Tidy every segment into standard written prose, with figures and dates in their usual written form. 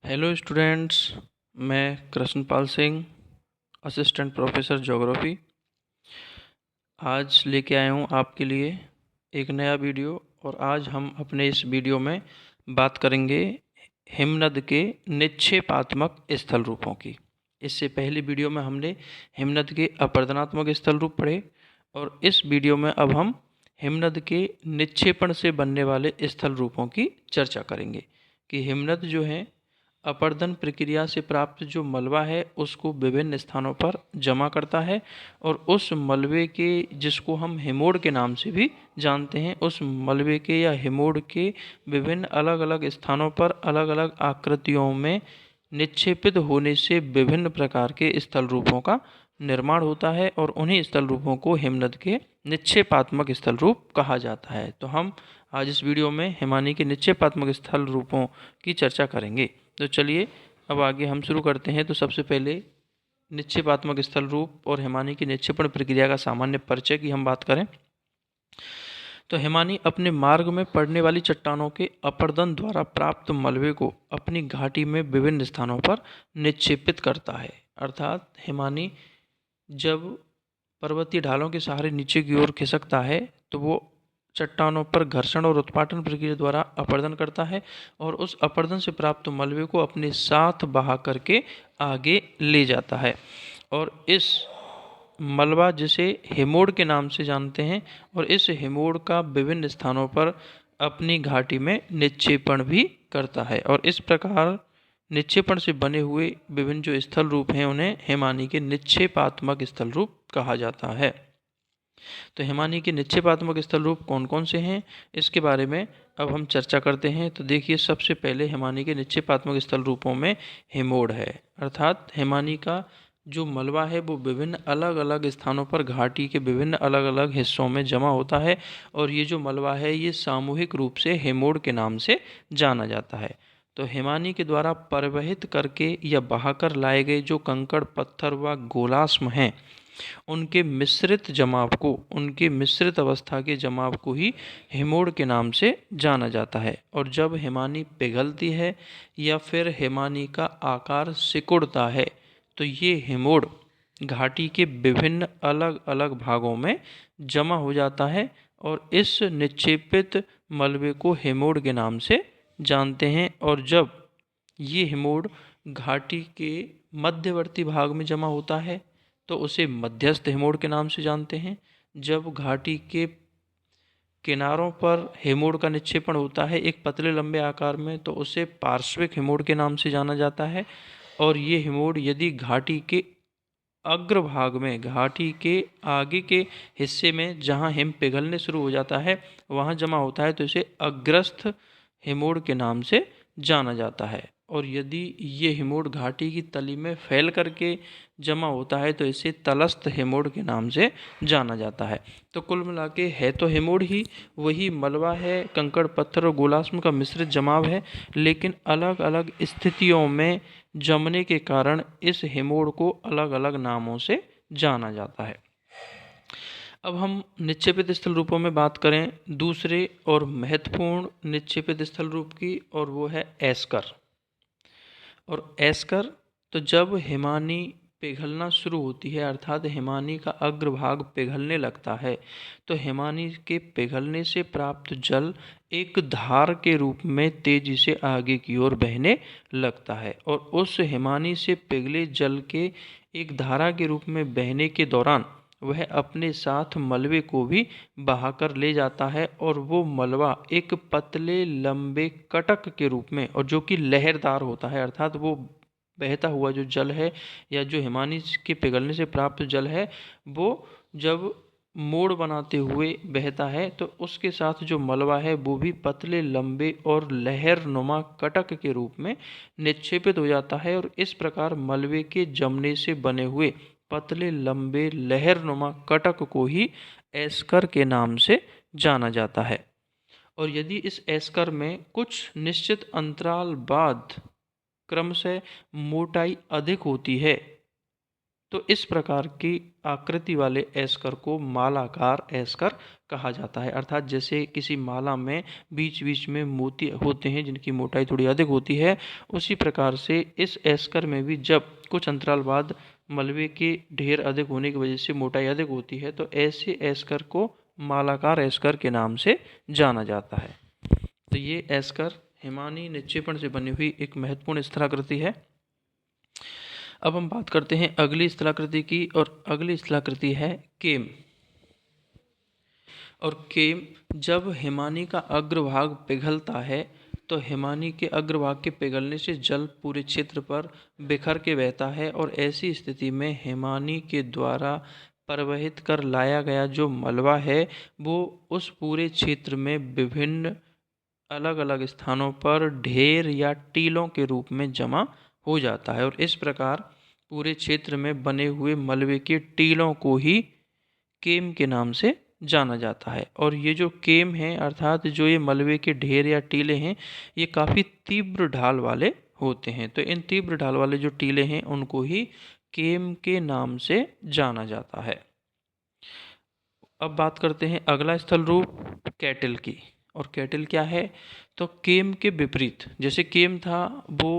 Hello students. मैं Krishnapal Singh, assistant professor geography, आज लेके आया हूँ आपके लिए एक नया वीडियो। और आज हम अपने इस वीडियो में बात करेंगे हिमनद के निक्षेपात्मक स्थल रूपों की। इससे पहले वीडियो में हमने हिमनद के अपरदनात्मक स्थल रूप पढ़े, और इस वीडियो में अब हम हिमनद के निक्षेपण से बनने वाले स्थल रूपों की चर्चा करेंगे कि हिमनद जो है अपर्दन प्रक्रिया से प्राप्त जो मलबा है उसको विभिन्न स्थानों पर जमा करता है, और उस मलबे के, जिसको हम हिमोड़ के नाम से भी जानते हैं, उस मलबे के या हिमोड़ के विभिन्न अलग अलग स्थानों पर अलग अलग आकृतियों में निक्षेपित होने से विभिन्न प्रकार के स्थल रूपों का निर्माण होता है, और उन्हीं स्थल रूपों को हिमनद के निक्षेपात्मक स्थल रूप कहा जाता है। तो हम आज इस वीडियो में हिमानी के निक्षेपात्मक स्थल रूपों की चर्चा करेंगे। तो चलिए अब आगे हम शुरू करते हैं। तो सबसे पहले निक्षेपात्मक स्थल रूप और हिमानी की निक्षेपण प्रक्रिया का सामान्य परिचय की हम बात करें तो हिमानी अपने मार्ग में पड़ने वाली चट्टानों के अपर्दन द्वारा प्राप्त मलबे को अपनी घाटी में विभिन्न स्थानों पर निक्षेपित करता है। अर्थात हिमानी जब पर्वतीय ढालों के सहारे नीचे की ओर खिसकता है तो वो चट्टानों पर घर्षण और उत्पाटन प्रक्रिया द्वारा अपर्दन करता है, और उस अपर्दन से प्राप्त मलबे को अपने साथ बहा करके आगे ले जाता है। और इस मलबा जिसे हिमोड़ के नाम से जानते हैं, और इस हिमोड़ का विभिन्न स्थानों पर अपनी घाटी में निक्षेपण भी करता है। और इस प्रकार निक्षेपण से बने हुए विभिन्न जो स्थल रूप हैं उन्हें हिमानी के निक्षेपात्मक स्थल रूप कहा जाता है। तो हिमानी के निक्षेपात्मक स्थल रूप कौन कौन से हैं, इसके बारे में अब हम चर्चा करते हैं। तो देखिए, सबसे पहले हिमानी के निक्षेपात्मक स्थल रूपों में हिमोड़ है। अर्थात हिमानी का जो मलबा है वो विभिन्न अलग अलग स्थानों पर घाटी के विभिन्न अलग अलग हिस्सों में जमा होता है, और ये जो मलबा है ये सामूहिक रूप से हिमोड़ के नाम से जाना जाता है। तो हिमानी के द्वारा परिवहित करके या बहाकर लाए गए जो कंकड़, पत्थर व गोलाश्म हैं, उनके मिश्रित अवस्था के जमाव को ही हिमोड़ के नाम से जाना जाता है। और जब हिमानी पिघलती है या फिर हिमानी का आकार सिकुड़ता है तो ये हिमोड़ घाटी के विभिन्न अलग अलग भागों में जमा हो जाता है, और इस निक्षेपित मलबे को हिमोड़ के नाम से जानते हैं। और जब ये हिमोड़ घाटी के मध्यवर्ती भाग में जमा होता है तो उसे मध्यस्थ हिमोड़ के नाम से जानते हैं। जब घाटी के किनारों पर हिमोड़ का निक्षेपण होता है एक पतले लंबे आकार में तो उसे पार्श्विक हिमोड़ के नाम से जाना जाता है। और ये हिमोड़ यदि घाटी के अग्रभाग में, घाटी के आगे के हिस्से में जहाँ हिम पिघलने शुरू हो जाता है वहाँ जमा होता है तो इसे अग्रस्थ हिमोड़ के नाम से जाना जाता है। और यदि ये हिमोड़ घाटी की तली में फैल करके जमा होता है तो इसे तलस्थ हिमोड़ के नाम से जाना जाता है। तो कुल मिला के है तो हिमोड़ ही वही मलबा है, कंकड़ पत्थर और गोलाश्म का मिश्रित जमाव है, लेकिन अलग अलग स्थितियों में जमने के कारण इस हिमोड़ को अलग अलग नामों से जाना जाता है। अब हम निक्षेपित स्थल रूपों में बात करें दूसरे और महत्वपूर्ण निक्षेपित स्थल रूप की, और वो है एस्कर। और एस्कर, तो जब हिमानी पिघलना शुरू होती है अर्थात हिमानी का अग्रभाग पिघलने लगता है तो हिमानी के पिघलने से प्राप्त जल एक धार के रूप में तेजी से आगे की ओर बहने लगता है, और उस हिमानी से पिघले जल के एक धारा के रूप में बहने के दौरान वह अपने साथ मलबे को भी बहाकर ले जाता है, और वो मलबा एक पतले लंबे कटक के रूप में, और जो कि लहरदार होता है, अर्थात वो बहता हुआ जो जल है या जो हिमानी के पिघलने से प्राप्त जल है वो जब मोड़ बनाते हुए बहता है तो उसके साथ जो मलबा है वो भी पतले लंबे और लहरनुमा कटक के रूप में निक्षेपित हो जाता है। और इस प्रकार मलबे के जमने से बने हुए पतले लंबे लहरनुमा कटक को ही एस्कर के नाम से जाना जाता है। और यदि इस एस्कर में कुछ निश्चित अंतराल बाद क्रमशः मोटाई अधिक होती है तो इस प्रकार की आकृति वाले एस्कर को मालाकार एस्कर कहा जाता है। अर्थात जैसे किसी माला में बीच बीच में मोती होते हैं जिनकी मोटाई थोड़ी अधिक होती है, उसी प्रकार से इस एस्कर में भी जब कुछ अंतराल बाद मलबे के ढेर अधिक होने की वजह से मोटाई अधिक होती है, तो ऐसे एस्कर को मालाकार एस्कर के नाम से जाना जाता है। तो ये एस्कर हिमानी निक्षेपण से बनी हुई एक महत्वपूर्ण स्थलाकृति है। अब हम बात करते हैं अगली स्थलाकृति की, और अगली स्थलाकृति है केम। और केम, जब हिमानी का अग्रभाग पिघलता है तो हिमानी के अग्रभाग के पिघलने से जल पूरे क्षेत्र पर बिखर के बहता है, और ऐसी स्थिति में हिमानी के द्वारा प्रवहित कर लाया गया जो मलबा है वो उस पूरे क्षेत्र में विभिन्न अलग अलग स्थानों पर ढेर या टीलों के रूप में जमा हो जाता है, और इस प्रकार पूरे क्षेत्र में बने हुए मलबे के टीलों को ही केम के नाम से जाना जाता है। और ये जो केम है, अर्थात जो ये मलबे के ढेर या टीले हैं, ये काफ़ी तीव्र ढाल वाले होते हैं। तो इन तीव्र ढाल वाले जो टीले हैं उनको ही केम के नाम से जाना जाता है। अब बात करते हैं अगला स्थल रूप कैटल की। और कैटल क्या है? तो केम के विपरीत, जैसे केम था वो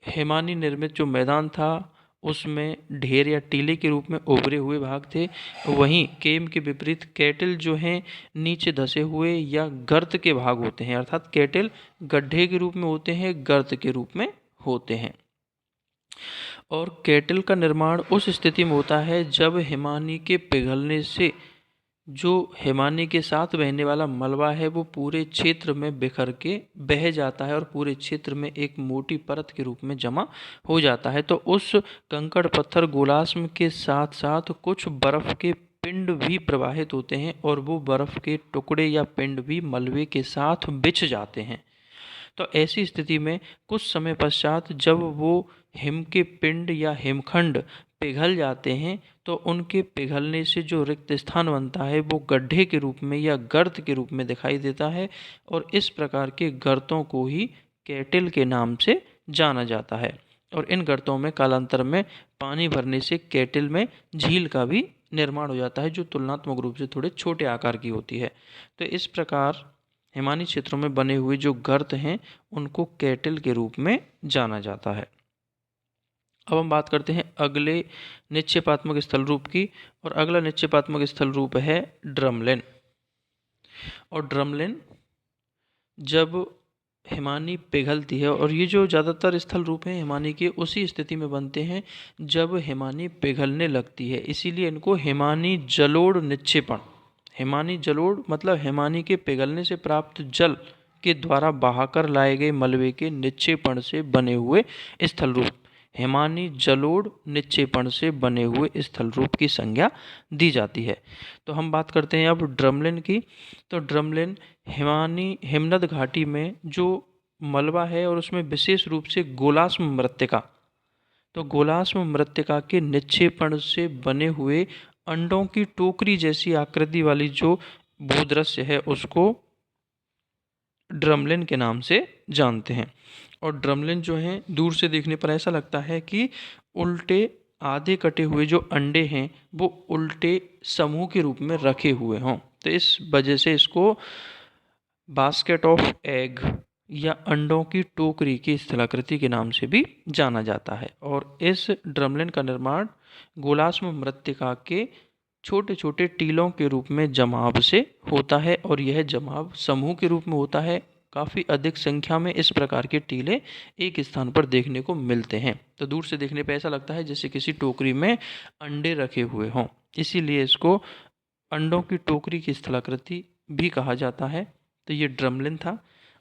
हिमानी निर्मित जो मैदान था उसमें ढेर या टीले के रूप में उभरे हुए भाग थे, वहीं केम के विपरीत कैटल जो हैं नीचे धसे हुए या गर्त के भाग होते हैं। अर्थात कैटल गड्ढे के रूप में होते हैं, गर्त के रूप में होते हैं। और कैटल का निर्माण उस स्थिति में होता है जब हिमानी के पिघलने से जो हिमानी के साथ बहने वाला मलबा है वो पूरे क्षेत्र में बिखर के बह जाता है और पूरे क्षेत्र में एक मोटी परत के रूप में जमा हो जाता है। तो उस कंकड़ पत्थर गोलाश्म के साथ साथ कुछ बर्फ के पिंड भी प्रवाहित होते हैं, और वो बर्फ के टुकड़े या पिंड भी मलबे के साथ बिछ जाते हैं। तो ऐसी स्थिति में कुछ समय पश्चात जब वो हिम के पिंड या हिमखंड पिघल जाते हैं तो उनके पिघलने से जो रिक्त स्थान बनता है वो गड्ढे के रूप में या गर्त के रूप में दिखाई देता है, और इस प्रकार के गर्तों को ही कैटल के नाम से जाना जाता है। और इन गर्तों में कालांतर में पानी भरने से कैटल में झील का भी निर्माण हो जाता है, जो तुलनात्मक रूप से थोड़े छोटे आकार की होती है। तो इस प्रकार हिमानी क्षेत्रों में बने हुए जो गर्त हैं उनको कैटल के रूप में जाना जाता है। अब हम बात करते हैं अगले निक्षेपात्मक स्थल रूप की, और अगला निक्षेपात्मक स्थल रूप है ड्रमलिन। और ड्रमलिन जब हिमानी पिघलती है, और ये जो ज़्यादातर स्थल रूप हैं हिमानी के उसी स्थिति में बनते हैं जब हिमानी पिघलने लगती है, इसीलिए इनको हिमानी जलोढ़ निक्षेपण, हिमानी जलोढ़ मतलब हिमानी के पिघलने से प्राप्त जल के द्वारा बहाकर लाए गए मलबे के निक्षेपण से बने हुए स्थल रूप, हिमानी जलोढ़ निक्षेपण से बने हुए स्थल रूप की संज्ञा दी जाती है। तो हम बात करते हैं अब ड्रमलिन की। तो ड्रमलिन हिमानी हिमनद घाटी में जो मलबा है और उसमें विशेष रूप से गोलाश्म मृत्तिका, तो गोलाश्म मृत्तिका के निक्षेपण से बने हुए अंडों की टोकरी जैसी आकृति वाली जो भूदृश्य है उसको ड्रमलिन के नाम से जानते हैं। और ड्रमलिन जो हैं दूर से देखने पर ऐसा लगता है कि उल्टे आधे कटे हुए जो अंडे हैं वो उल्टे समूह के रूप में रखे हुए हों, तो इस वजह से इसको बास्केट ऑफ एग या अंडों की टोकरी की स्थलाकृति के नाम से भी जाना जाता है। और इस ड्रमलिन का निर्माण गोलाश्म मृत्तिका के छोटे छोटे टीलों के रूप में जमाव से होता है, और यह जमाव समूह के रूप में होता है। काफ़ी अधिक संख्या में इस प्रकार के टीले एक स्थान पर देखने को मिलते हैं। तो दूर से देखने पर ऐसा लगता है जैसे किसी टोकरी में अंडे रखे हुए हों, इसीलिए इसको अंडों की टोकरी की स्थलाकृति भी कहा जाता है। तो ये ड्रमलिन था।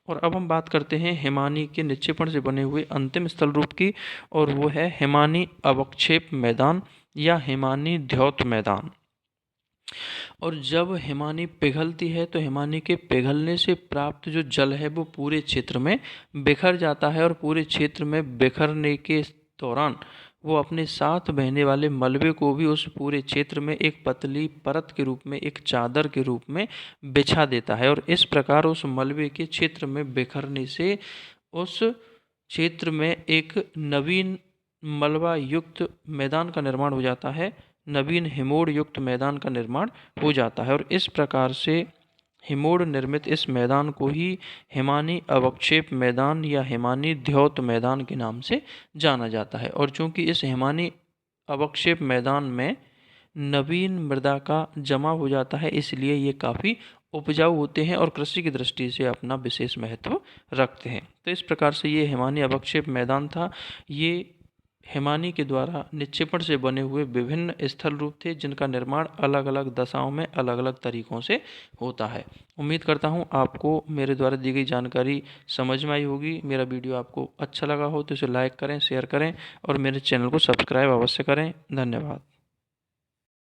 और अब हम बात करते हैं हिमानी के निक्षेपण से बने हुए अंतिम स्थल रूप की, और वो है हिमानी अवक्षेप मैदान या हिमानी द्योत मैदान। और जब हिमानी पिघलती है तो हिमानी के पिघलने से प्राप्त जो जल है वो पूरे क्षेत्र में बिखर जाता है, और पूरे क्षेत्र में बिखरने के दौरान वो अपने साथ बहने वाले मलबे को भी उस पूरे क्षेत्र में एक पतली परत के रूप में, एक चादर के रूप में बिछा देता है। और इस प्रकार उस मलबे के क्षेत्र में बिखरने से उस क्षेत्र में एक नवीन मलबा युक्त मैदान का निर्माण हो जाता है, नवीन हिमोड़ युक्त मैदान का निर्माण हो जाता है। और इस प्रकार से हिमोड़ निर्मित इस मैदान को ही हिमानी अवक्षेप मैदान या हिमानी द्योत मैदान के नाम से जाना जाता है। और चूंकि इस हिमानी अवक्षेप मैदान में नवीन मृदा का जमा हो जाता है, इसलिए ये काफ़ी उपजाऊ होते हैं और कृषि की दृष्टि से अपना विशेष महत्व रखते हैं। तो इस प्रकार से ये हिमानी अवक्षेप मैदान था। ये हिमानी के द्वारा निक्षेपण से बने हुए विभिन्न स्थल रूप थे, जिनका निर्माण अलग अलग दशाओं में अलग अलग तरीकों से होता है। उम्मीद करता हूँ आपको मेरे द्वारा दी गई जानकारी समझ में आई होगी। मेरा वीडियो आपको अच्छा लगा हो तो इसे लाइक करें, शेयर करें और मेरे चैनल को सब्सक्राइब अवश्य करें। धन्यवाद।